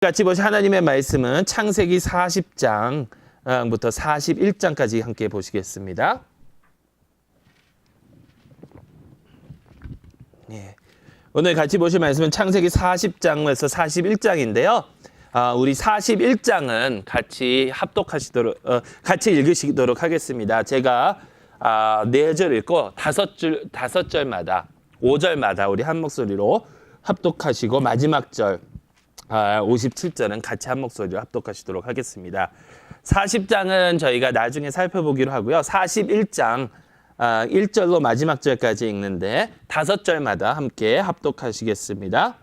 같이 보신 하나님의 말씀은 창세기 40장부터 41장까지 함께 보시겠습니다. 예. 오늘 같이 보실 말씀은 창세기 40장에서 41장인데요. 우리 41장은 같이 합독하시도록, 같이 읽으시도록 하겠습니다. 제가 4절 읽고 5절마다, 5절마다 우리 한 목소리로 합독하시고 마지막 절 57절은 같이 한 목소리로 합독하시도록 하겠습니다. 40장은 저희가 나중에 살펴보기로 하고요. 41장 1절로 마지막 절까지 읽는데 5절마다 함께 합독하시겠습니다.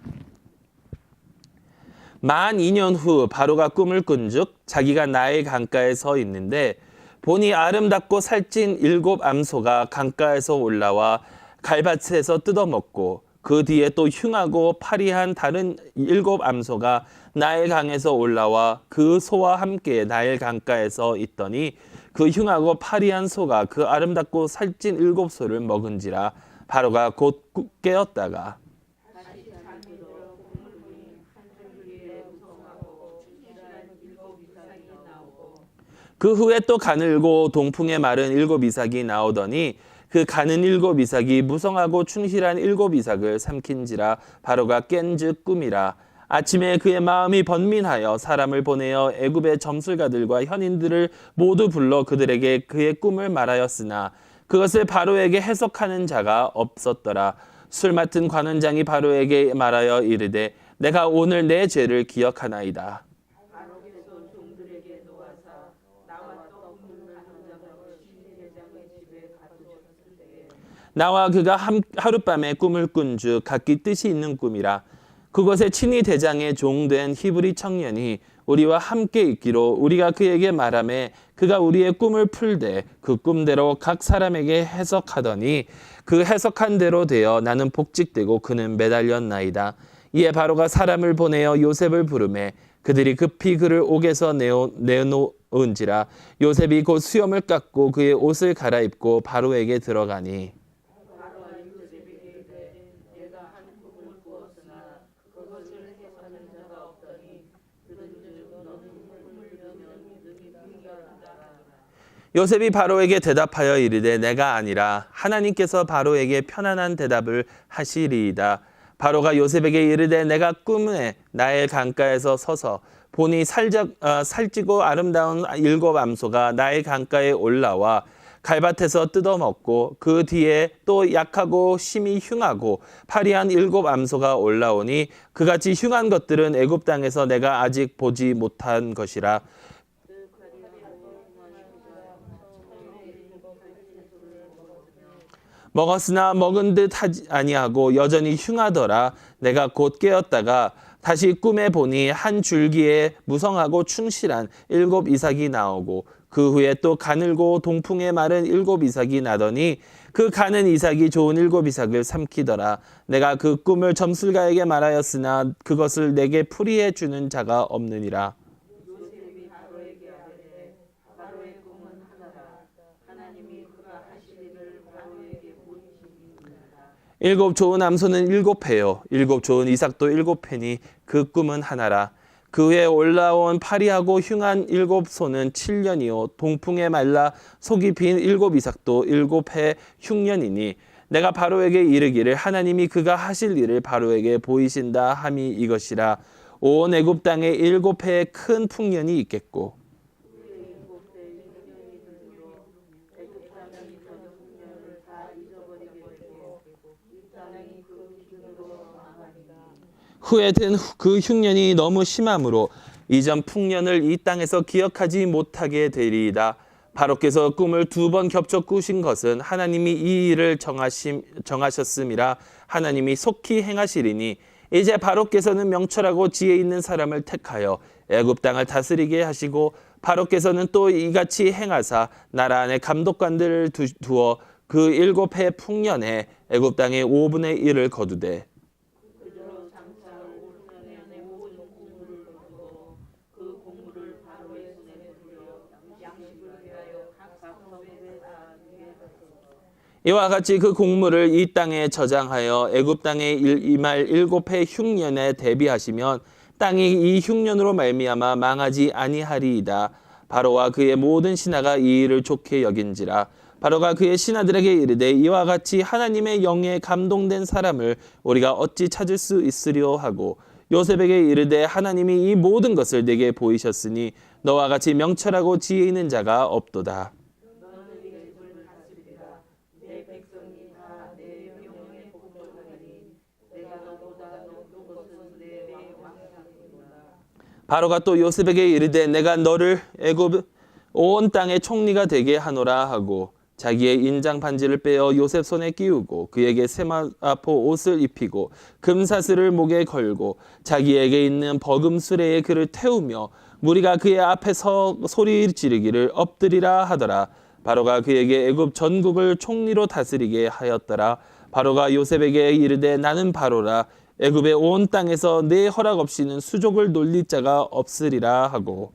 만 2년 후 바로가 꿈을 꾼즉 자기가 나일 강가에 서 있는데 보니 아름답고 살찐 7 암소가 강가에서 올라와 갈밭에서 뜯어먹고 그 뒤에 또 흉하고 파리한 다른 7 암소가 나일 강에서 올라와 그 소와 함께 나일 강가에서 있더니 그 흉하고 파리한 소가 그 아름답고 살찐 7 소를 먹은지라 바로가 곧 깨었다가 그 후에 또 가늘고 동풍에 마른 7 이삭이 나오더니 그 가는 7 이삭이 무성하고 충실한 7 이삭을 삼킨지라 바로가 깬즉 꿈이라. 아침에 그의 마음이 번민하여 사람을 보내어 애굽의 점술가들과 현인들을 모두 불러 그들에게 그의 꿈을 말하였으나 그것을 바로에게 해석하는 자가 없었더라. 술 맡은 관원장이 바로에게 말하여 이르되 내가 오늘 내 죄를 기억하나이다. 나와 그가 하룻밤에 꿈을 꾼즉 각기 뜻이 있는 꿈이라. 그곳에 친히 대장의 종된 히브리 청년이 우리와 함께 있기로 우리가 그에게 말하매 그가 우리의 꿈을 풀되 그 꿈대로 각 사람에게 해석하더니 그 해석한 대로 되어 나는 복직되고 그는 매달렸나이다. 이에 바로가 사람을 보내어 요셉을 부르매 그들이 급히 그를 옥에서 내놓은지라. 요셉이 곧 수염을 깎고 그의 옷을 갈아입고 바로에게 들어가니 요셉이 바로에게 대답하여 이르되 내가 아니라 하나님께서 바로에게 편안한 대답을 하시리이다. 바로가 요셉에게 이르되 내가 꿈에 나일 강가에서 서서 보니 살찌고 아름다운 7 암소가 나일 강가에 올라와 갈밭에서 뜯어먹고 그 뒤에 또 약하고 심히 흉하고 파리한 7 암소가 올라오니 그같이 흉한 것들은 애굽 땅에서 내가 아직 보지 못한 것이라. 먹었으나 먹은 듯 하지 아니하고 여전히 흉하더라. 내가 곧 깨었다가 다시 꿈에 보니 한 줄기에 무성하고 충실한 7 이삭이 나오고 그 후에 또 가늘고 동풍에 마른 7 이삭이 나더니 그 가는 이삭이 좋은 7 이삭을 삼키더라. 내가 그 꿈을 점술가에게 말하였으나 그것을 내게 풀이해 주는 자가 없느니라. 7 좋은 암소는 7회요 7 좋은 이삭도 7회니 그 꿈은 하나라. 그 후에 올라온 파리하고 흉한 7 소는 7년이요 동풍에 말라 속이 빈 7 이삭도 7해 흉년이니 내가 바로에게 이르기를 하나님이 그가 하실 일을 바로에게 보이신다 함이 이것이라. 온 애굽 땅에 7해의 큰 풍년이 있겠고 후에 든 그 흉년이 너무 심함으로 이전 풍년을 이 땅에서 기억하지 못하게 되리이다. 바로께서 꿈을 2번 겹쳐 꾸신 것은 하나님이 이 일을 정하셨음이라. 하나님이 속히 행하시리니 이제 바로께서는 명철하고 지혜 있는 사람을 택하여 애굽 땅을 다스리게 하시고 바로께서는 또 이같이 행하사 나라 안에 감독관들을 두어 그 7해 풍년에 애굽 땅의 5분의 1을 거두되 이와 같이 그 곡물을 이 땅에 저장하여 애굽 땅에 임할 7해 흉년에 대비하시면 땅이 이 흉년으로 말미암아 망하지 아니하리이다. 바로와 그의 모든 신하가 이 일을 좋게 여긴지라. 바로가 그의 신하들에게 이르되 이와 같이 하나님의 영에 감동된 사람을 우리가 어찌 찾을 수 있으리요 하고 요셉에게 이르되 하나님이 이 모든 것을 내게 보이셨으니 너와 같이 명철하고 지혜 있는 자가 없도다. 바로가 또 요셉에게 이르되 내가 너를 애굽 온 땅의 총리가 되게 하노라 하고 자기의 인장 반지를 빼어 요셉 손에 끼우고 그에게 세마포 옷을 입히고 금사슬을 목에 걸고 자기에게 있는 버금 수레에 그를 태우며 무리가 그의 앞에서 소리 지르기를 엎드리라 하더라. 바로가 그에게 애굽 전국을 총리로 다스리게 하였더라. 바로가 요셉에게 이르되 나는 바로라. 애굽의 온 땅에서 내 허락 없이는 수족을 놀릴 자가 없으리라 하고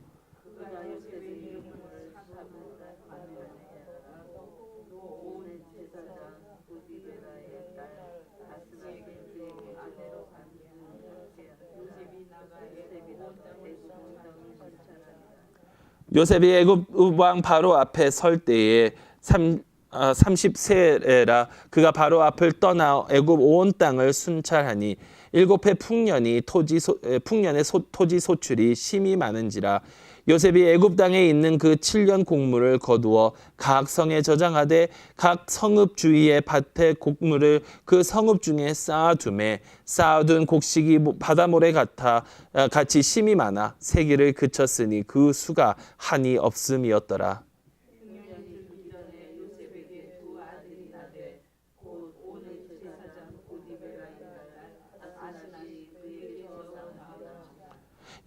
요셉이 애굽 왕 바로 앞에 설 때에 30세라 그가 바로 앞을 떠나 애굽 온 땅을 순찰하니 7해 풍년이 풍년의 토지 소출이 심히 많은지라. 요셉이 애굽 땅에 있는 그 7년 곡물을 거두어 각 성에 저장하되 각 성읍 주위의 밭에 곡물을 그 성읍 중에 쌓아두매 쌓아둔 곡식이 바다모래 같이 심히 많아 세기를 그쳤으니 그 수가 한이 없음이었더라.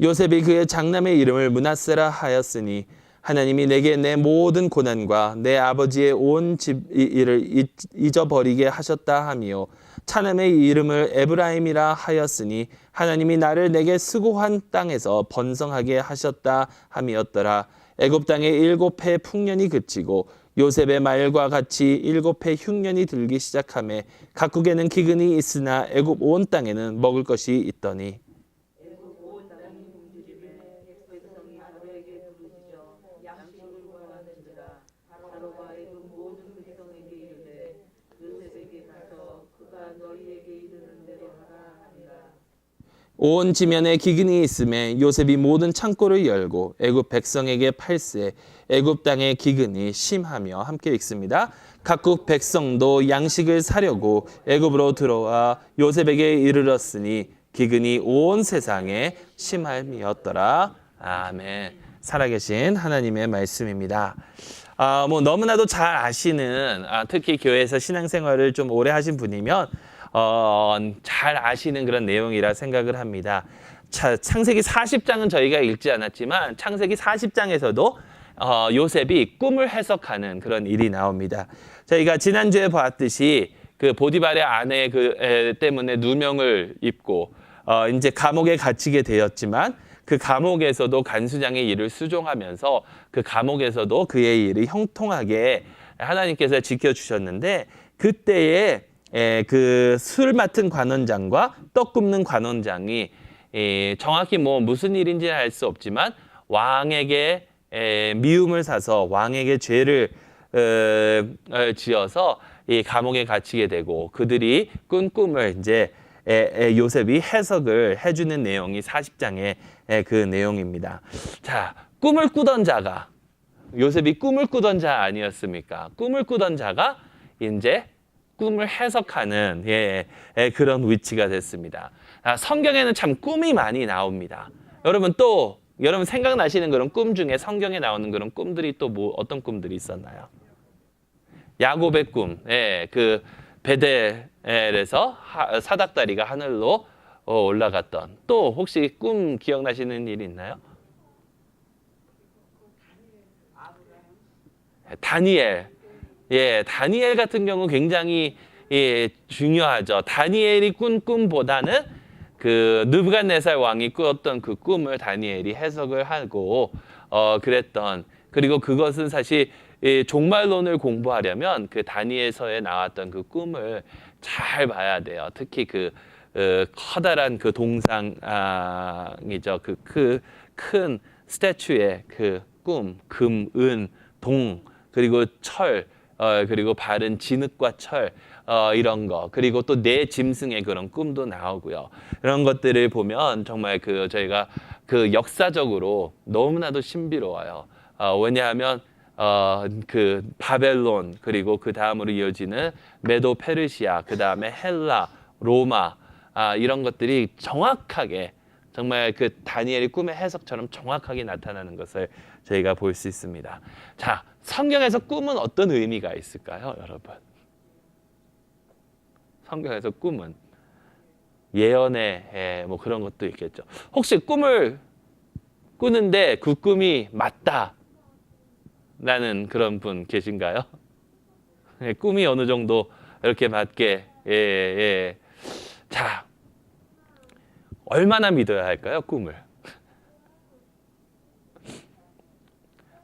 요셉이 그의 장남의 이름을 므낫세라 하였으니 하나님이 내게 내 모든 고난과 내 아버지의 온 집 일을 잊어버리게 하셨다 하며 차남의 이름을 에브라임이라 하였으니 하나님이 나를 내게 수고한 땅에서 번성하게 하셨다 함이었더라. 애굽 땅에 7해 풍년이 그치고 요셉의 말과 같이 7해 흉년이 들기 시작하매 각국에는 기근이 있으나 애굽 온 땅에는 먹을 것이 있더니 온 지면에 기근이 있음에 요셉이 모든 창고를 열고 애굽 백성에게 팔세 애굽 땅의 기근이 심하며 함께 읽습니다. 각국 백성도 양식을 사려고 애굽으로 들어와 요셉에게 이르렀으니 기근이 온 세상에 심함이었더라. 아멘. 살아계신 하나님의 말씀입니다. 뭐 너무나도 잘 아시는 특히 교회에서 신앙생활을 좀 오래 하신 분이면 잘 아시는 그런 내용이라 생각을 합니다. 창세기 40장은 저희가 읽지 않았지만 창세기 40장에서도 요셉이 꿈을 해석하는 그런 일이 나옵니다. 저희가 지난주에 봤듯이 그 보디발의 아내 때문에 누명을 입고 이제 감옥에 갇히게 되었지만 그 감옥에서도 간수장의 일을 수종하면서 그 감옥에서도 그의 일을 형통하게 하나님께서 지켜주셨는데 그때에 그 술 맡은 관원장과 떡 굽는 관원장이 정확히 뭐 무슨 일인지는 알 수 없지만 왕에게 미움을 사서 왕에게 죄를 지어서 이 감옥에 갇히게 되고 그들이 꾼 꿈을 이제 요셉이 해석을 해주는 내용이 40장의 그 내용입니다. 자, 꿈을 꾸던 자가 요셉이 꿈을 꾸던 자 아니었습니까? 꿈을 꾸던 자가 이제 꿈을 해석하는 그런 위치가 됐습니다. 성경에는 참 꿈이 많이 나옵니다. 여러분 생각나시는 그런 꿈 중에 성경에 나오는 그런 꿈들이 또 뭐 어떤 꿈들이 있었나요? 야곱의 꿈, 그 베델에서 사닥다리가 하늘로 올라갔던 또 혹시 꿈 기억나시는 일이 있나요? 다니엘. 다니엘 같은 경우 굉장히 중요하죠. 다니엘이 꾼 꿈보다는 그 느부갓네살 왕이 꾸었던 그 꿈을 다니엘이 해석을 하고 그랬던 그리고 그것은 사실 종말론을 공부하려면 그 다니엘서에 나왔던 그 꿈을 잘 봐야 돼요. 특히 그 커다란 그 동상이죠. 그 큰 스태츄의 그 꿈, 금, 은, 동, 그리고 철, 그리고 바른 진흙과 철, 이런 거, 그리고 또 내 짐승의 그런 꿈도 나오고요. 이런 것들을 보면 정말 저희가 그 역사적으로 너무나도 신비로워요. 왜냐하면 그 바벨론, 그리고 그 다음으로 이어지는 메도 페르시아, 그 다음에 헬라, 로마, 이런 것들이 정확하게 정말 그 다니엘의 꿈의 해석처럼 정확하게 나타나는 것을 저희가 볼 수 있습니다. 자, 성경에서 꿈은 어떤 의미가 있을까요, 여러분? 성경에서 꿈은 예언의 뭐 그런 것도 있겠죠. 혹시 꿈을 꾸는데 그 꿈이 맞다라는 그런 분 계신가요? 꿈이 어느 정도 이렇게 맞게 자, 얼마나 믿어야 할까요, 꿈을?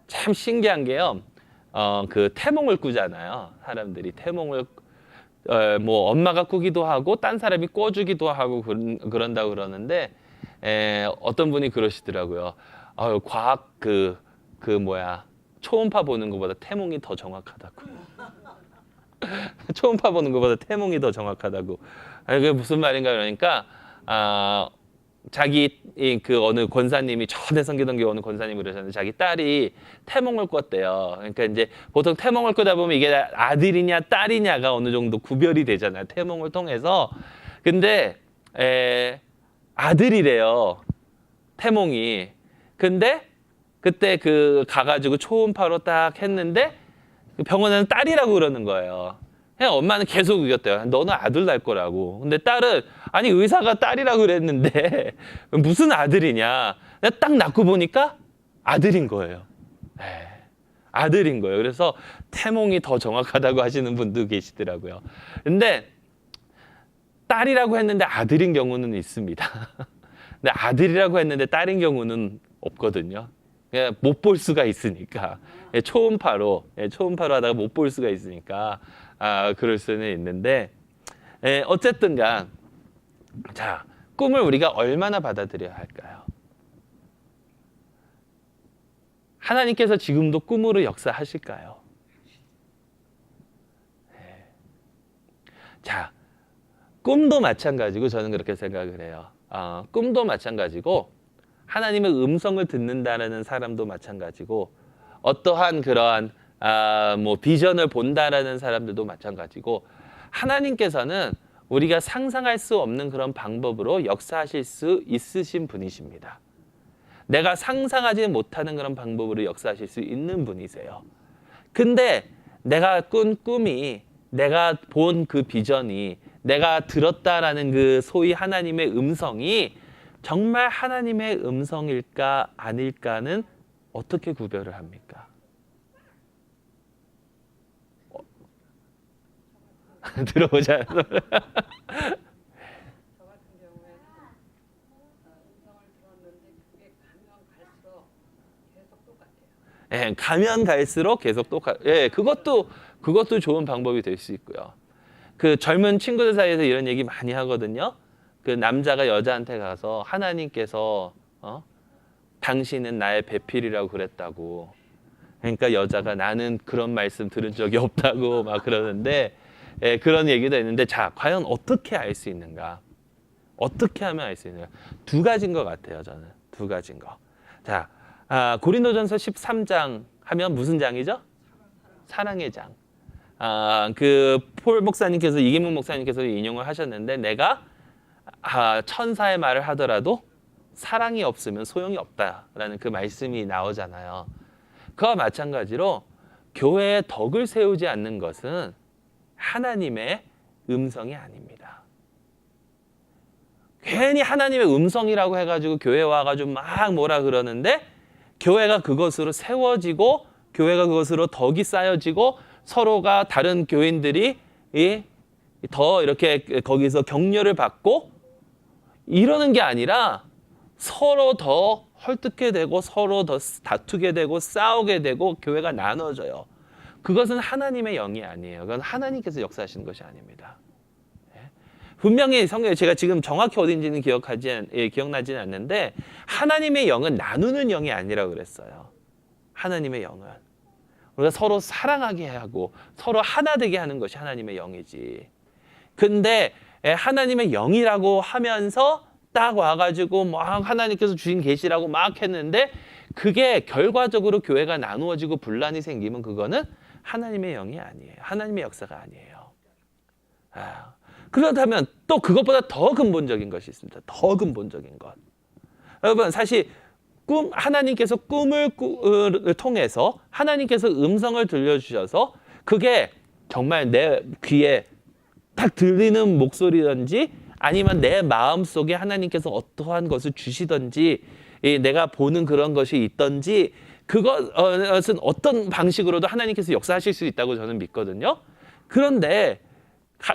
참 신기한 게요. 그 태몽을 꾸잖아요. 사람들이 태몽을 뭐 엄마가 꾸기도 하고 딴 사람이 꿔주기도 하고 그런다고 그러는데 어떤 분이 그러시더라고요. 과학 초음파 보는 것보다 태몽이 더 정확하다고. 초음파 보는 것보다 태몽이 더 정확하다고. 그게 무슨 말인가 그러니까 자기 그 어느 권사님이 전에 섬기던 게 어느 권사님이 그러셨는데 자기 딸이 태몽을 꿨대요. 그러니까 이제 보통 태몽을 꾸다 보면 이게 아들이냐 딸이냐가 어느 정도 구별이 되잖아요. 태몽을 통해서. 근데 아들이래요. 태몽이. 근데 그때 가가지고 초음파로 딱 했는데 병원에는 딸이라고 그러는 거예요. 그냥 엄마는 계속 우겼대요. 너는 아들 날 거라고. 근데 딸은 아니 의사가 딸이라고 그랬는데 무슨 아들이냐. 내가 딱 낳고 보니까 아들인 거예요. 아들인 거예요. 그래서 태몽이 더 정확하다고 하시는 분도 계시더라고요. 근데 딸이라고 했는데 아들인 경우는 있습니다. 근데 아들이라고 했는데 딸인 경우는 없거든요. 못 볼 수가 있으니까. 초음파로 하다가 못 볼 수가 있으니까 그럴 수는 있는데 어쨌든간 자, 꿈을 우리가 얼마나 받아들여야 할까요? 하나님께서 지금도 꿈으로 역사하실까요? 자, 꿈도 마찬가지고 저는 그렇게 생각을 해요. 꿈도 마찬가지고 하나님의 음성을 듣는다라는 사람도 마찬가지고 어떠한 그러한 뭐 비전을 본다라는 사람들도 마찬가지고 하나님께서는 우리가 상상할 수 없는 그런 방법으로 역사하실 수 있으신 분이십니다. 내가 상상하지 못하는 그런 방법으로 역사하실 수 있는 분이세요. 근데 내가 꾼 꿈이, 내가 본 그 비전이, 내가 들었다라는 그 소위 하나님의 음성이 정말 하나님의 음성일까 아닐까는 어떻게 구별을 합니까? 들어보자. 저 같은 경우에는 음성을 들었는데 그게 가면 갈수록 계속 똑같아요. 가면 갈수록 계속 그것도 좋은 방법이 될 수 있고요. 그 젊은 친구들 사이에서 이런 얘기 많이 하거든요. 그 남자가 여자한테 가서 하나님께서 당신은 나의 배필이라고 그랬다고. 그러니까 여자가 나는 그런 말씀 들은 적이 없다고 막 그러는데 그런 얘기도 있는데 자, 과연 어떻게 알 수 있는가? 어떻게 하면 알 수 있는가? 두 가지인 것 같아요, 저는. 두 가지인 거. 자, 고린도전서 13장 하면 무슨 장이죠? 사랑의 장. 그 폴 목사님께서 이기문 목사님께서 인용을 하셨는데 내가 천사의 말을 하더라도 사랑이 없으면 소용이 없다라는 그 말씀이 나오잖아요. 그와 마찬가지로 교회에 덕을 세우지 않는 것은 하나님의 음성이 아닙니다. 괜히 하나님의 음성이라고 해가지고 교회에 와가지고 막 뭐라 그러는데 교회가 그것으로 세워지고 교회가 그것으로 덕이 쌓여지고 서로가 다른 교인들이 더 이렇게 거기서 격려를 받고 이러는 게 아니라 서로 더 헐뜯게 되고 서로 더 다투게 되고 싸우게 되고 교회가 나눠져요. 그것은 하나님의 영이 아니에요. 그건 하나님께서 역사하시는 것이 아닙니다. 분명히 성경에 제가 지금 정확히 어딘지는 기억나지는 않는데 하나님의 영은 나누는 영이 아니라고 그랬어요. 하나님의 영은 우리가 서로 사랑하게 하고 서로 하나 되게 하는 것이 하나님의 영이지. 근데 하나님의 영이라고 하면서 딱 와가지고 막 하나님께서 주신 계시라고 막 했는데 그게 결과적으로 교회가 나누어지고 분란이 생기면 그거는 하나님의 영이 아니에요. 하나님의 역사가 아니에요. 그렇다면 또 그것보다 더 근본적인 것이 있습니다. 더 근본적인 것. 여러분 사실 하나님께서 꿈을 통해서 하나님께서 음성을 들려주셔서 그게 정말 내 귀에 딱 들리는 목소리든지 아니면 내 마음속에 하나님께서 어떠한 것을 주시든지 내가 보는 그런 것이 있든지 그것은 어떤 방식으로도 하나님께서 역사하실 수 있다고 저는 믿거든요. 그런데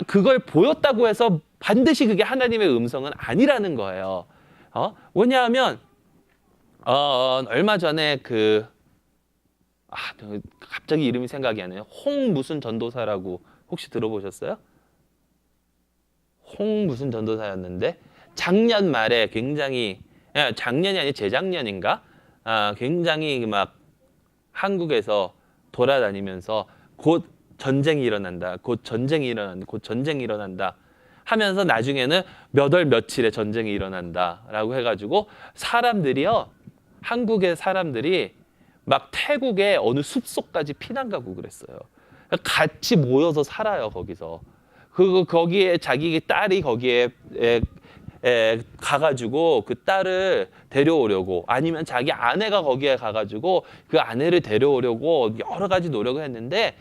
그걸 보였다고 해서 반드시 그게 하나님의 음성은 아니라는 거예요. 왜냐하면 얼마 전에 갑자기 이름이 생각이 안 나요. 홍 무슨 전도사라고 혹시 들어보셨어요? 홍 무슨 전도사였는데 작년 말에 굉장히 작년이 아니라 재작년인가 굉장히 막 한국에서 돌아다니면서 곧 전쟁이 일어난다. 곧 전쟁이 일어난다. 곧 전쟁이 일어난다. 하면서 나중에는 몇 월 며칠에 전쟁이 일어난다라고 해가지고 사람들이요. 한국의 사람들이 막 태국의 어느 숲속까지 피난 가고 그랬어요. 같이 모여서 살아요. 거기서. 거기에 자기 딸이 거기에 가가지고 그 딸을 데려오려고 아니면 자기 아내가 거기에 가가지고 그 아내를 데려오려고 여러 가지 노력을 했는데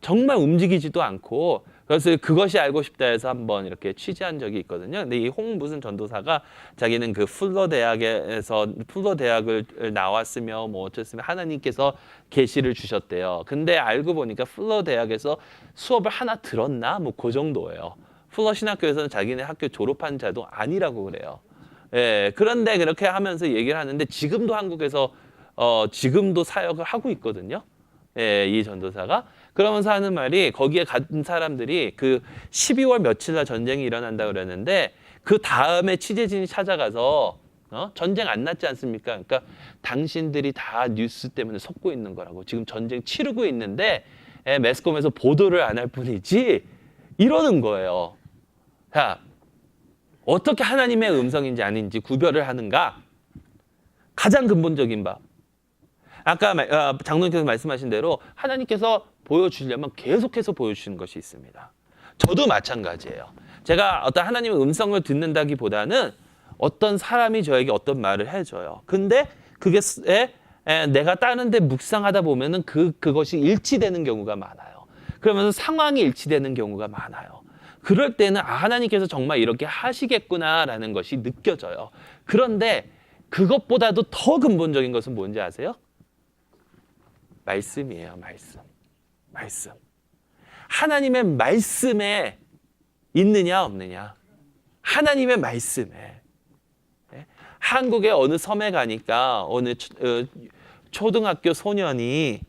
정말 움직이지도 않고 그래서 그것이 알고 싶다 해서 한번 이렇게 취재한 적이 있거든요. 근데 이 홍 무슨 전도사가 자기는 그 풀러 대학을 나왔으며 뭐 어쨌으면 하나님께서 계시를 주셨대요. 근데 알고 보니까 풀러 대학에서 수업을 하나 들었나 뭐 그 정도예요. 풀러 신학교에서는 자기네 학교 졸업한 자도 아니라고 그래요. 그런데 그렇게 하면서 얘기를 하는데 지금도 한국에서 지금도 사역을 하고 있거든요. 이 전도사가. 그러면서 하는 말이 거기에 간 사람들이 그 12월 며칠 날 전쟁이 일어난다 그랬는데 그 다음에 취재진이 찾아가서 전쟁 안 났지 않습니까? 그러니까 당신들이 다 뉴스 때문에 속고 있는 거라고. 지금 전쟁 치르고 있는데 매스컴에서 보도를 안 할 뿐이지 이러는 거예요. 자, 어떻게 하나님의 음성인지 아닌지 구별을 하는가? 가장 근본적인 바. 아까 장로님께서 말씀하신 대로 하나님께서 보여주려면 계속해서 보여주시는 것이 있습니다. 저도 마찬가지예요. 제가 어떤 하나님의 음성을 듣는다기보다는 어떤 사람이 저에게 어떤 말을 해줘요. 근데 그게 내가 다른 데 묵상하다 보면은 그것이 일치되는 경우가 많아요. 그러면서 상황이 일치되는 경우가 많아요. 그럴 때는 하나님께서 정말 이렇게 하시겠구나라는 것이 느껴져요. 그런데 그것보다도 더 근본적인 것은 뭔지 아세요? 말씀이에요. 말씀. 하나님의 말씀에 있느냐 없느냐. 하나님의 말씀에. 한국의 어느 섬에 가니까 어느 초등학교 소년이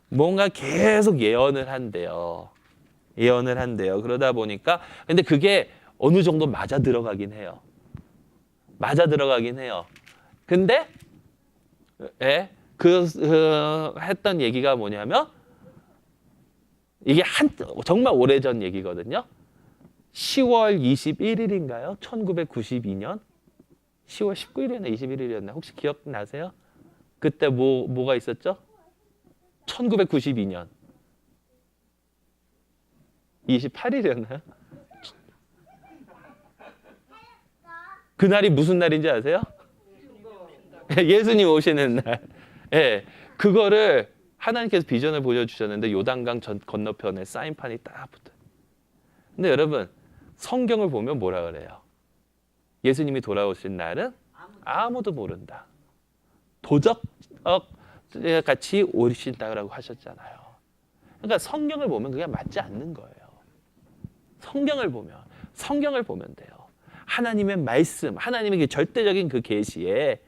뭔가 계속 예언을 한대요. 그러다 보니까 근데 그게 어느 정도 맞아 들어가긴 해요. 근데 했던 얘기가 뭐냐면 이게 정말 오래전 얘기거든요. 10월 21일인가요? 1992년 10월 19일이었나 21일이었나 혹시 기억나세요? 그때 뭐가 있었죠? 1992년 28일이었나요? 그날이 무슨 날인지 아세요? 예수님 오시는 날. 그거를 하나님께서 비전을 보여주셨는데 요단강 건너편에 사인판이 딱 붙어요. 근데 여러분 성경을 보면 뭐라 그래요? 예수님이 돌아오신 날은 아무도 모른다. 도적같이 오신다고 하셨잖아요. 그러니까 성경을 보면 그게 맞지 않는 거예요. 성경을 보면 돼요. 하나님의 말씀, 하나님의 그 절대적인 그 계시에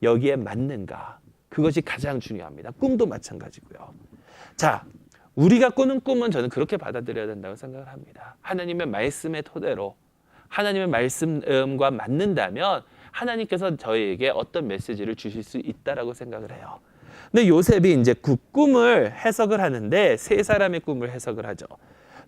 여기에 맞는가? 그것이 가장 중요합니다. 꿈도 마찬가지고요. 자, 우리가 꾸는 꿈은 저는 그렇게 받아들여야 된다고 생각을 합니다. 하나님의 말씀의 토대로 하나님의 말씀과 맞는다면 하나님께서 저희에게 어떤 메시지를 주실 수 있다라고 생각을 해요. 근데 요셉이 이제 그 꿈을 해석을 하는데 세 사람의 꿈을 해석을 하죠.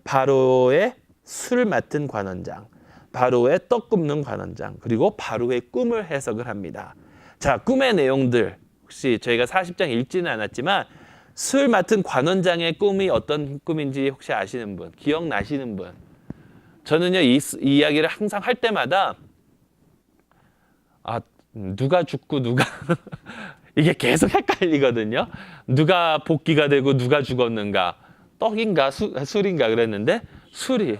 바로의 술 맡은 관원장, 바로의 떡 굽는 관원장, 그리고 바로의 꿈을 해석을 합니다. 자, 꿈의 내용들 혹시 저희가 40장 읽지는 않았지만 술 맡은 관원장의 꿈이 어떤 꿈인지 혹시 아시는 분, 기억나시는 분? 저는요 이 이야기를 항상 할 때마다 누가 죽고 누가 이게 계속 헷갈리거든요. 누가 복귀가 되고 누가 죽었는가? 떡인가 술인가 그랬는데 술이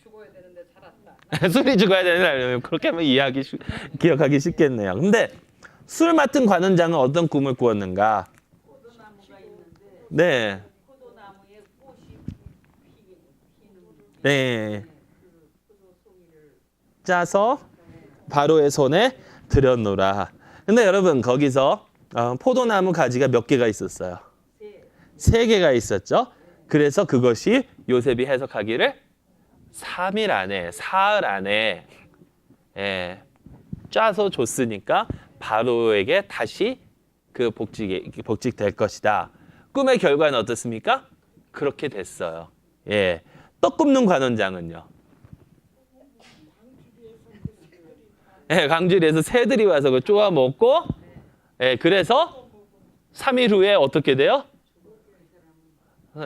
죽어야 되는데 살았다. 술이 죽어야 되는 그렇게 하면 기억하기 쉽겠네요. 근데 술 맡은 관원장은 어떤 꿈을 꾸었는가? 포도나무가 있는데 네. 포도나무에 꽃이 피는 네. 짜서 바로의 손에 들여놓으라. 근데 여러분 거기서 포도나무 가지가 몇 개가 있었어요? 세 개가 있었죠. 그래서 그것이 요셉이 해석하기를 3일 안에 사흘 안에 짜서 줬으니까 바로에게 다시 그 복직될 것이다. 꿈의 결과는 어떻습니까? 그렇게 됐어요. 예. 떡 굽는 관원장은요. 예, 광주리에서 새들이 와서 그 쪼아 먹고, 예, 그래서 3일 후에 어떻게 돼요?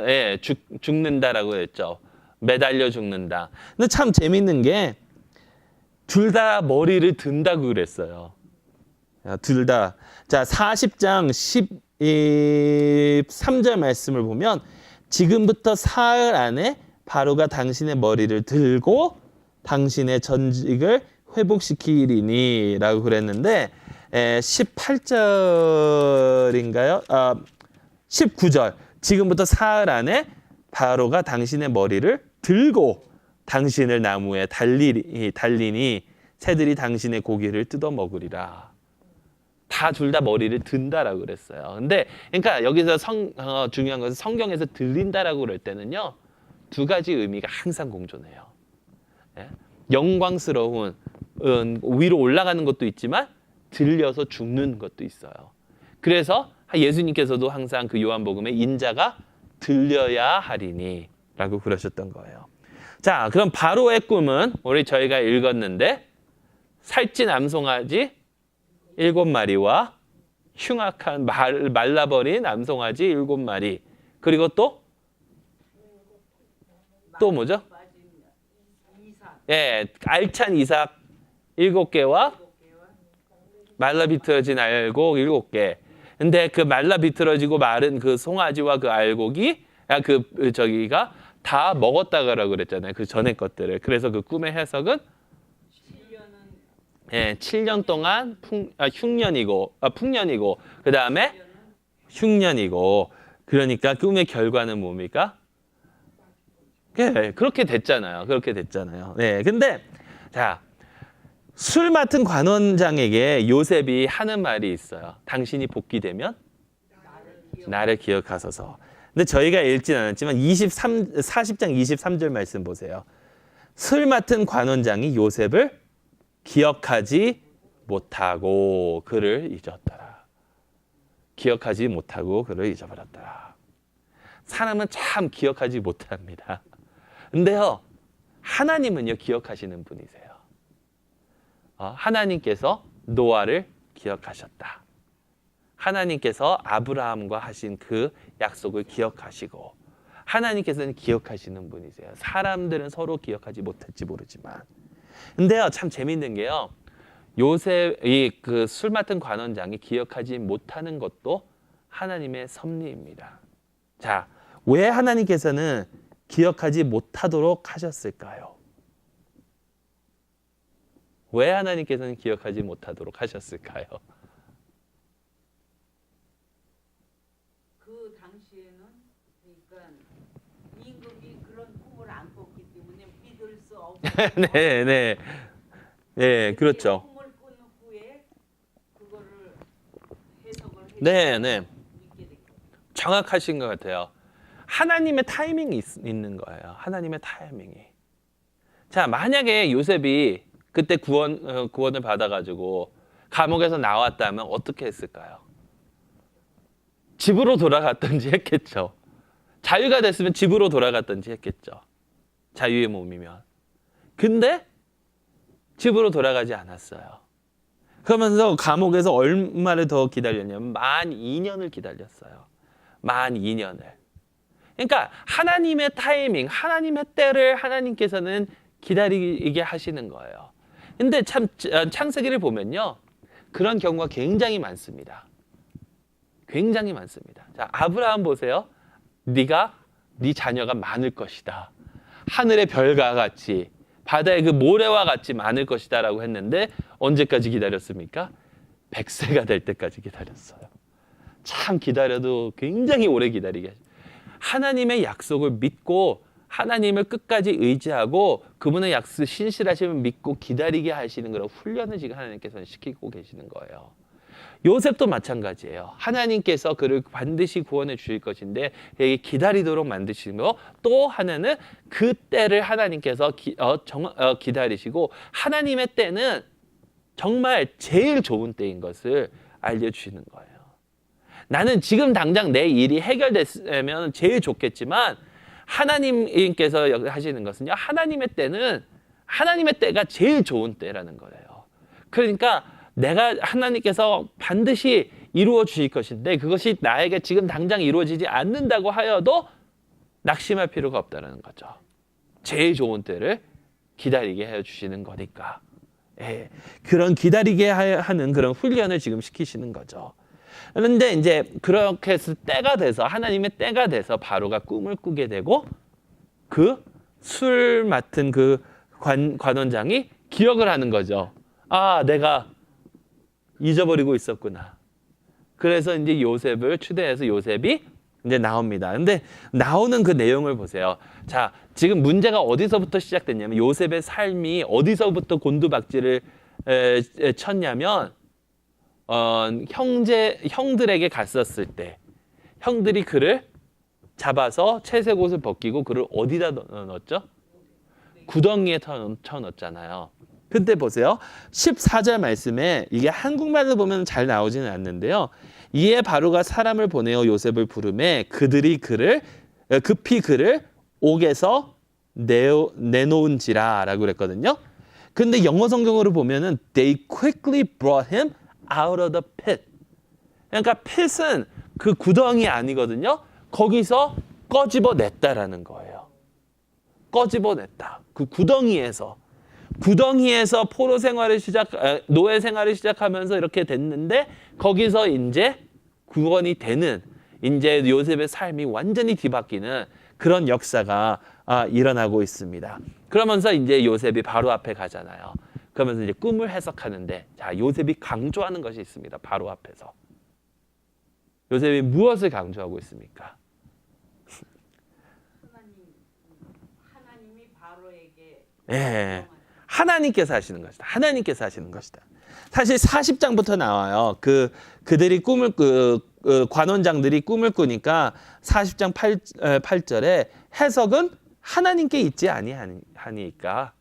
예, 죽는다라고 했죠. 매달려 죽는다. 근데 참 재밌는 게 둘 다 머리를 든다고 그랬어요. 둘 다. 자, 40장 13절 말씀을 보면 지금부터 사흘 안에 바로가 당신의 머리를 들고 당신의 전직을 회복시키리니 라고 그랬는데 18절인가요? 19절. 지금부터 사흘 안에 바로가 당신의 머리를 들고 당신을 나무에 달리니 새들이 당신의 고기를 뜯어 먹으리라. 다 둘 다 머리를 든다라고 그랬어요. 근데 그러니까 여기서 중요한 것은 성경에서 들린다라고 그럴 때는요. 두 가지 의미가 항상 공존해요. 예? 영광스러운 위로 올라가는 것도 있지만 들려서 죽는 것도 있어요. 그래서 예수님께서도 항상 그 요한복음에 인자가 들려야 하리니 라고 그러셨던 거예요. 자, 그럼 바로의 꿈은 우리 저희가 읽었는데 살찐 암송아지 7마리와 흉악한 말라버린 암송아지 7마리 그리고 또 뭐죠? 예, 알찬 이삭 7개와 말라 비틀어진 알곡 7개. 근데 그 말라 비틀어지고 마른 그 송아지와 그 알곡이 저기가 다 먹었다고 그랬잖아요. 그 전에 것들을. 그래서 그 꿈의 해석은 7년 동안 풍년이고 그다음에 흉년이고 그러니까 꿈의 결과는 뭡니까? 네, 그렇게 됐잖아요. 네, 근데 자, 술 맡은 관원장에게 요셉이 하는 말이 있어요. 당신이 복귀되면 나를 기억하소서. 근데 저희가 읽진 않았지만 40장 23절 말씀 보세요. 술 맡은 관원장이 요셉을 기억하지 못하고 그를 잊었더라. 기억하지 못하고 그를 잊어버렸더라. 사람은 참 기억하지 못합니다. 근데요, 하나님은요, 기억하시는 분이세요. 하나님께서 노아를 기억하셨다. 하나님께서 아브라함과 하신 그 약속을 기억하시고 하나님께서는 기억하시는 분이세요. 사람들은 서로 기억하지 못할지 모르지만. 근데요, 참 재밌는 게요. 요셉이 그 술 맡은 관원장이 기억하지 못하는 것도 하나님의 섭리입니다. 자, 왜 하나님께서는 기억하지 못하도록 하셨을까요? 왜 하나님께서는 기억하지 못하도록 하셨을까요? 그 당시에는 그러니까 임금이 그런 꿈을 안 꿨기 때문에 믿을 수 없어요. 네, 그렇죠. 꿈을 꾼 후에 그거를 해석을 네. 믿게 됐고. 정확하신 것 같아요. 하나님의 타이밍이 있는 거예요. 하나님의 타이밍이. 자, 만약에 요셉이 그때 구원을 받아가지고 감옥에서 나왔다면 어떻게 했을까요? 집으로 돌아갔든지 했겠죠. 자유가 됐으면 집으로 돌아갔든지 했겠죠. 자유의 몸이면. 근데 집으로 돌아가지 않았어요. 그러면서 감옥에서 얼마를 더 기다렸냐면 12년을 기다렸어요. 12년을. 그러니까 하나님의 타이밍, 하나님의 때를 하나님께서는 기다리게 하시는 거예요. 근데 참 창세기를 보면요. 그런 경우가 굉장히 많습니다. 굉장히 많습니다. 자, 아브라함 보세요. 네 자녀가 많을 것이다. 하늘의 별과 같이 바다의 그 모래와 같이 많을 것이다 라고 했는데 언제까지 기다렸습니까? 100세가 될 때까지 기다렸어요. 참 기다려도 굉장히 오래 기다리게 하죠. 하나님의 약속을 믿고 하나님을 끝까지 의지하고 그분의 약속 신실하심을 믿고 기다리게 하시는 그런 훈련을 지금 하나님께서는 시키고 계시는 거예요. 요셉도 마찬가지예요. 하나님께서 그를 반드시 구원해 주실 것인데 기다리도록 만드시는 거. 또 하나는 그 때를 하나님께서 기다리시고 하나님의 때는 정말 제일 좋은 때인 것을 알려주시는 거예요. 나는 지금 당장 내 일이 해결됐으면 제일 좋겠지만 하나님께서 하시는 것은요. 하나님의 때가 제일 좋은 때라는 거예요. 그러니까 하나님께서 반드시 이루어 주실 것인데 그것이 나에게 지금 당장 이루어지지 않는다고 하여도 낙심할 필요가 없다는 거죠. 제일 좋은 때를 기다리게 해주시는 거니까. 예, 그런 기다리게 하는 그런 훈련을 지금 시키시는 거죠. 그런데 이제 그렇게 해서 때가 돼서 하나님의 때가 돼서 바로가 꿈을 꾸게 되고 그 술 맡은 그 관원장이 기억을 하는 거죠. 아, 내가 잊어버리고 있었구나. 그래서 이제 요셉을 추대해서 요셉이 이제 나옵니다. 근데 나오는 그 내용을 보세요. 자, 지금 문제가 어디서부터 시작됐냐면 요셉의 삶이 어디서부터 곤두박질을 쳤냐면 형들에게 갔었을 때 형들이 그를 잡아서 채색 옷을 벗기고 그를 어디다 넣었죠? 구덩이에 쳐넣었잖아요. 근데 보세요. 14절 말씀에 이게 한국말로 보면 잘 나오지는 않는데요. 이에 바로가 사람을 보내어 요셉을 부르매 그들이 급히 그를 옥에서 내놓은지라 라고 그랬거든요. 근데 영어 성경으로 보면은 they quickly brought him out of the pit. 그러니까 pit은 그 구덩이 아니거든요. 거기서 꺼집어냈다라는 거예요. 꺼집어냈다. 그 구덩이에서 포로 생활을 노예 생활을 시작하면서 이렇게 됐는데 거기서 이제 구원이 되는 이제 요셉의 삶이 완전히 뒤바뀌는 그런 역사가 일어나고 있습니다. 그러면서 이제 요셉이 바로 앞에 가잖아요. 그러면서 이제 꿈을 해석하는데 자, 요셉이 강조하는 것이 있습니다. 바로 앞에서. 요셉이 무엇을 강조하고 있습니까? 하나님이 바로에게 예. 하나님께서 하시는 것이다. 하나님께서 하시는 것이다. 사실 40장부터 나와요. 그들이 꿈을 관원장들이 꿈을 꾸니까 40장 8절에 해석은 하나님께 있지 아니하니까.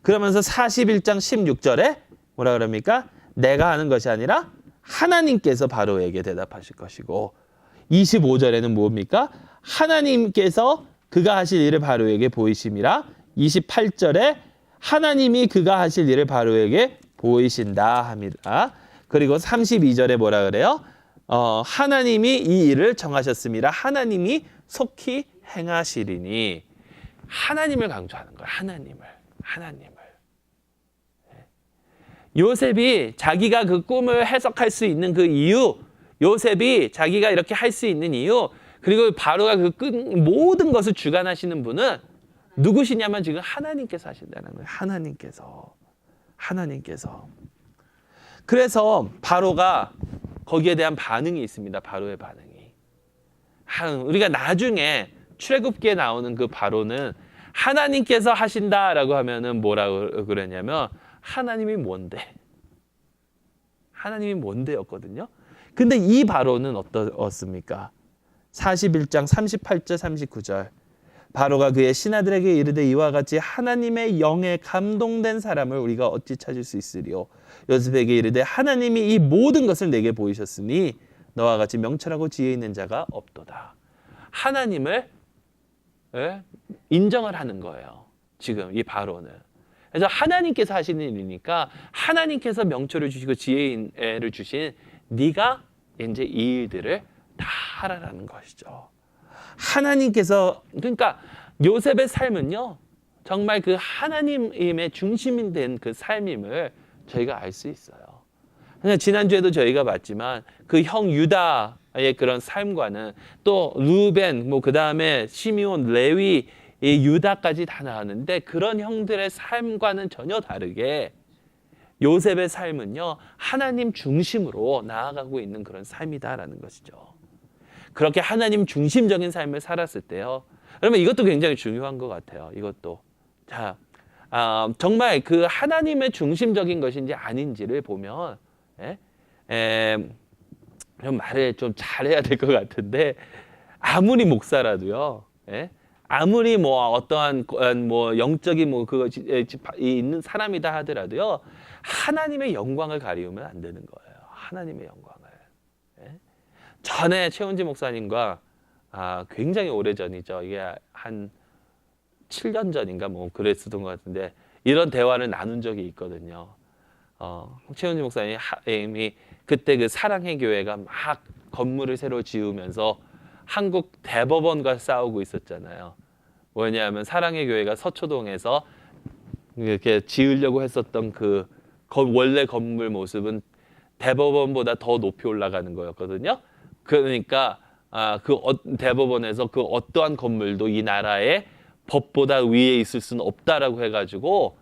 그러면서 41장 16절에 뭐라 그럽니까? 내가 하는 것이 아니라 하나님께서 바로에게 대답하실 것이고 25절에는 뭡니까? 하나님께서 그가 하실 일을 바로에게 보이심이라 28절에 하나님이 그가 하실 일을 바로에게 보이신다 합니다. 그리고 32절에 뭐라 그래요? 하나님이 이 일을 정하셨습니다. 하나님이 속히 행하시리니 하나님을 강조하는 거예요. 하나님을. 요셉이 자기가 그 꿈을 해석할 수 있는 그 이유, 요셉이 자기가 이렇게 할 수 있는 이유, 그리고 바로가 모든 것을 주관하시는 분은 누구시냐면 지금 하나님께서 하신다는 거예요. 하나님께서. 그래서 바로가 거기에 대한 반응이 있습니다. 바로의 반응이. 우리가 나중에 출애굽기에 나오는 그 바로는 하나님께서 하신다라고 하면은 뭐라고 그러냐면 하나님이 뭔데였거든요. 근데 이 바로는 어떻습니까? 41장 38절 39절. 바로가 그의 신하들에게 이르되 이와 같이 하나님의 영에 감동된 사람을 우리가 어찌 찾을 수 있으리요. 요셉에게 이르되 하나님이 이 모든 것을 내게 보이셨으니 너와 같이 명철하고 지혜 있는 자가 없도다. 하나님을 인정을 하는 거예요. 지금 이 바로는. 그래서 하나님께서 하시는 일이니까 하나님께서 명철을 주시고 지혜를 주신 네가 이제 이 일들을 다 하라라는 것이죠. 하나님께서 그러니까 요셉의 삶은요 정말 그 하나님의 중심이 된 그 삶임을 저희가 알 수 있어요. 지난주에도 저희가 봤지만 그 형 유다의 그런 삶과는 또 루벤 그 다음에 시므온 레위 이 유다까지 다 나왔는데 그런 형들의 삶과는 전혀 다르게 요셉의 삶은요 하나님 중심으로 나아가고 있는 그런 삶이다라는 것이죠. 그렇게 하나님 중심적인 삶을 살았을 때요. 그러면 이것도 굉장히 중요한 것 같아요. 이것도 자 정말 그 하나님의 중심적인 것인지 아닌지를 보면 좀 말을 좀 잘해야 될 것 같은데 아무리 목사라도요. 아무리 어떠한 영적인 그것이 있는 사람이다 하더라도요. 하나님의 영광을 가리우면 안 되는 거예요. 하나님의 영광을. 전에 최은지 목사님과 굉장히 오래전이죠. 이게 한 7년 전인가 그랬었던 것 같은데 이런 대화를 나눈 적이 있거든요. 최은지 목사님이 그때 그 사랑의 교회가 막 건물을 새로 지으면서 한국 대법원과 싸우고 있었잖아요. 뭐냐면 사랑의 교회가 서초동에서 이렇게 지으려고 했었던 그 원래 건물 모습은 대법원보다 더 높이 올라가는 거였거든요. 그러니까 그 대법원에서 그 어떠한 건물도 이 나라의 법보다 위에 있을 수는 없다라고 해가지고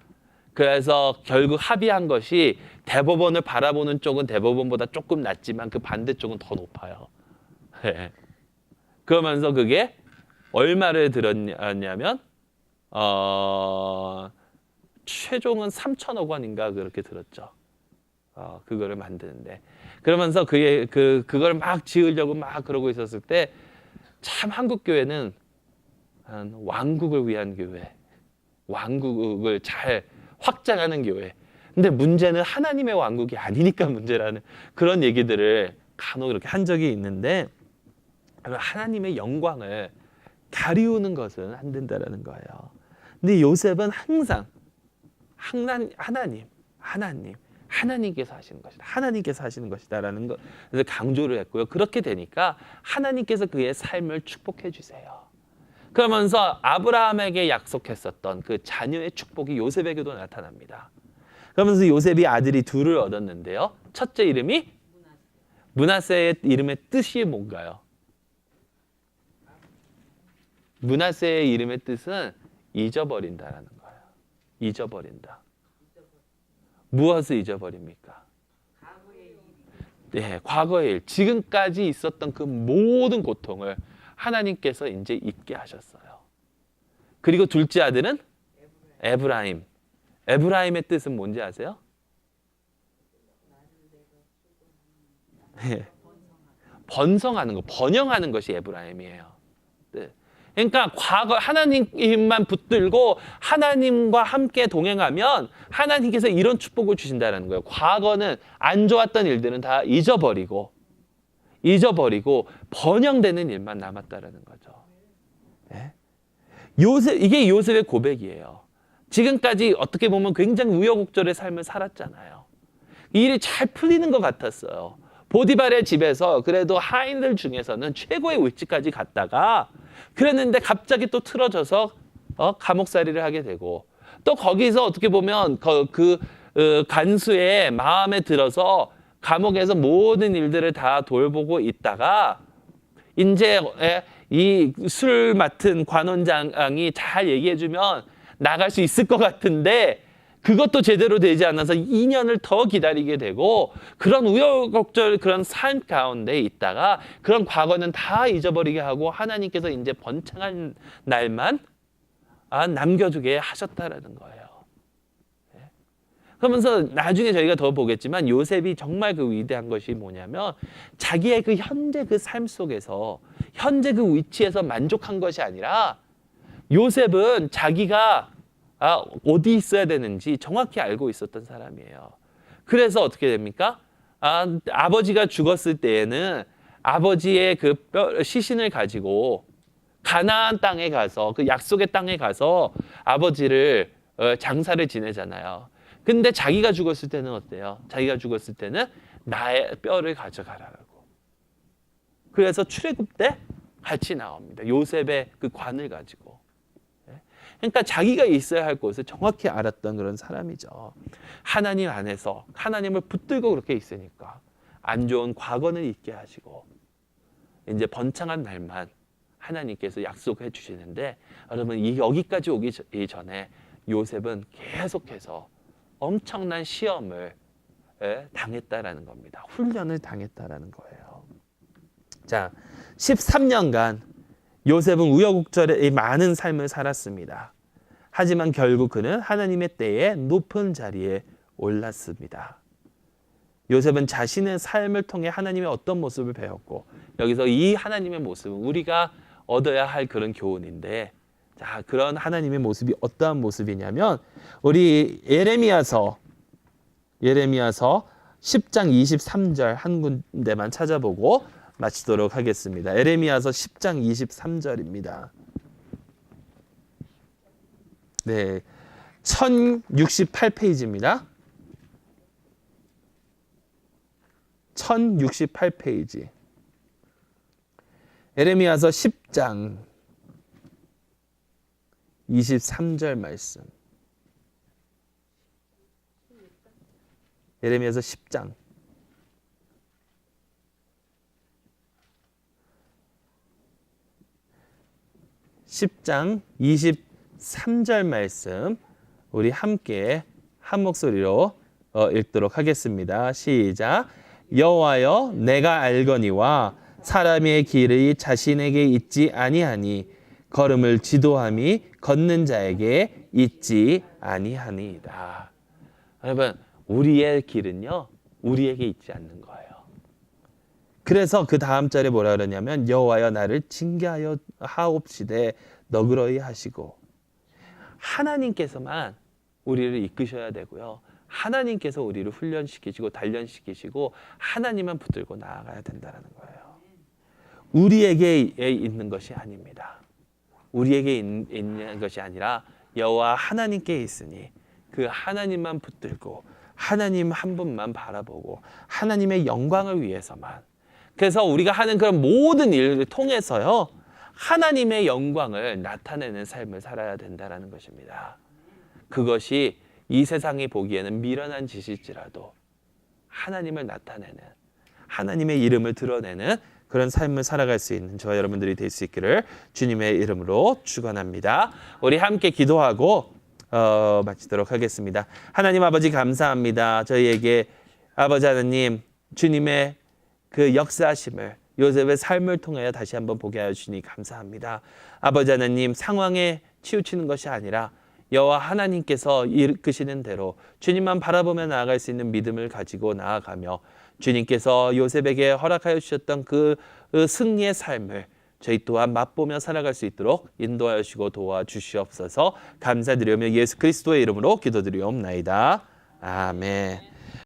그래서 결국 합의한 것이 대법원을 바라보는 쪽은 대법원보다 조금 낮지만 그 반대쪽은 더 높아요. 그러면서 그게 얼마를 들었냐면 최종은 3천억 원인가 그렇게 들었죠. 그거를 만드는데 그러면서 그걸 막 지으려고 막 그러고 있었을 때 참 한국 교회는 왕국을 위한 교회, 왕국을 잘 확장하는 교회. 근데 문제는 하나님의 왕국이 아니니까 문제라는 그런 얘기들을 간혹 이렇게 한 적이 있는데 하나님의 영광을 가리우는 것은 안 된다라는 거예요. 근데 요셉은 항상 하나님께서 하시는 것이다. 하나님께서 하시는 것이다라는 것 그래서 강조를 했고요. 그렇게 되니까 하나님께서 그의 삶을 축복해 주세요. 그러면서 아브라함에게 약속했었던 그 자녀의 축복이 요셉에게도 나타납니다. 그러면서 요셉이 아들이 둘을 얻었는데요. 첫째 이름이 므낫세의 이름의 뜻이 뭔가요? 므낫세의 이름의 뜻은 잊어버린다라는 거예요. 잊어버린다. 무엇을 잊어버립니까? 네, 과거의 일, 지금까지 있었던 그 모든 고통을 하나님께서 이제 잊게 하셨어요. 그리고 둘째 아들은 에브라임. 에브라임의 뜻은 뭔지 아세요? 네. 번성하는 거, 번영하는 것이 에브라임이에요. 네. 그러니까 과거 하나님만 붙들고 하나님과 함께 동행하면 하나님께서 이런 축복을 주신다는 거예요. 과거는 안 좋았던 일들은 다 잊어버리고 번영되는 일만 남았다라는 거죠. 네? 이게 요셉의 고백이에요. 지금까지 어떻게 보면 굉장히 우여곡절의 삶을 살았잖아요. 이 일이 잘 풀리는 것 같았어요. 보디발의 집에서 그래도 하인들 중에서는 최고의 위치까지 갔다가 그랬는데 갑자기 또 틀어져서 감옥살이를 하게 되고 또 거기서 어떻게 보면 그 간수의 마음에 들어서 감옥에서 모든 일들을 다 돌보고 있다가 이제 이 술 맡은 관원장이 잘 얘기해주면 나갈 수 있을 것 같은데 그것도 제대로 되지 않아서 2년을 더 기다리게 되고 그런 우여곡절 그런 삶 가운데 있다가 그런 과거는 다 잊어버리게 하고 하나님께서 이제 번창한 날만 남겨두게 하셨다라는 거예요. 그러면서 나중에 저희가 더 보겠지만 요셉이 정말 그 위대한 것이 뭐냐면 자기의 그 현재 그 삶 속에서 현재 그 위치에서 만족한 것이 아니라 요셉은 자기가 어디 있어야 되는지 정확히 알고 있었던 사람이에요. 그래서 어떻게 됩니까? 아버지가 죽었을 때에는 아버지의 그 시신을 가지고 가나안 땅에 가서 그 약속의 땅에 가서 아버지를 장사를 지내잖아요. 근데 자기가 죽었을 때는 어때요? 자기가 죽었을 때는 나의 뼈를 가져가라고. 그래서 출애굽 때 같이 나옵니다. 요셉의 그 관을 가지고. 그러니까 자기가 있어야 할 곳을 정확히 알았던 그런 사람이죠. 하나님 안에서 하나님을 붙들고 그렇게 있으니까 안 좋은 과거는 잊게 하시고 이제 번창한 날만 하나님께서 약속해 주시는데, 여러분 여기까지 오기 전에 요셉은 계속해서 엄청난 시험을 당했다라는 겁니다. 훈련을 당했다라는 거예요. 자, 13년간 요셉은 우여곡절의 많은 삶을 살았습니다. 하지만 결국 그는 하나님의 때에 높은 자리에 올랐습니다. 요셉은 자신의 삶을 통해 하나님의 어떤 모습을 배웠고, 여기서 이 하나님의 모습은 우리가 얻어야 할 그런 교훈인데, 자, 그런 하나님의 모습이 어떠한 모습이냐면 우리 예레미야서 10장 23절 한 군데만 찾아보고 마치도록 하겠습니다. 예레미야서 10장 23절입니다. 네, 1068페이지입니다. 1068페이지. 예레미야서 10장 23절 말씀. 예레미야서 10장 23절 말씀 우리 함께 한 목소리로 읽도록 하겠습니다. 시작. 여호와여, 내가 알거니와 사람의 길이 자신에게 있지 아니하니 걸음을 지도함이 걷는 자에게 있지 아니하니이다. 여러분, 우리의 길은요, 우리에게 있지 않는 거예요. 그래서 그 다음 절에 뭐라 그러냐면 여호와여, 나를 징계하여 하옵시되 너그러이 하시고. 하나님께서만 우리를 이끄셔야 되고요, 하나님께서 우리를 훈련시키시고 단련시키시고 하나님만 붙들고 나아가야 된다는 거예요. 우리에게 있는 것이 아닙니다. 우리에게 있는 것이 아니라 여호와 하나님께 있으니 그 하나님만 붙들고 하나님 한 분만 바라보고 하나님의 영광을 위해서만, 그래서 우리가 하는 그런 모든 일을 통해서요, 하나님의 영광을 나타내는 삶을 살아야 된다는 것입니다. 그것이 이 세상이 보기에는 미련한 짓일지라도 하나님을 나타내는, 하나님의 이름을 드러내는 그런 삶을 살아갈 수 있는 저와 여러분들이 될 수 있기를 주님의 이름으로 축원합니다. 우리 함께 기도하고 마치도록 하겠습니다. 하나님 아버지, 감사합니다. 저희에게 아버지 하나님 주님의 그 역사하심을 요셉의 삶을 통하여 다시 한번 보게 하여 주시니 감사합니다. 아버지 하나님, 상황에 치우치는 것이 아니라 여호와 하나님께서 이끄시는 대로 주님만 바라보며 나아갈 수 있는 믿음을 가지고 나아가며 주님께서 요셉에게 허락하여 주셨던 그 승리의 삶을 저희 또한 맛보며 살아갈 수 있도록 인도하여 주시고 도와주시옵소서. 감사드리며 예수 그리스도의 이름으로 기도드리옵나이다. 아멘.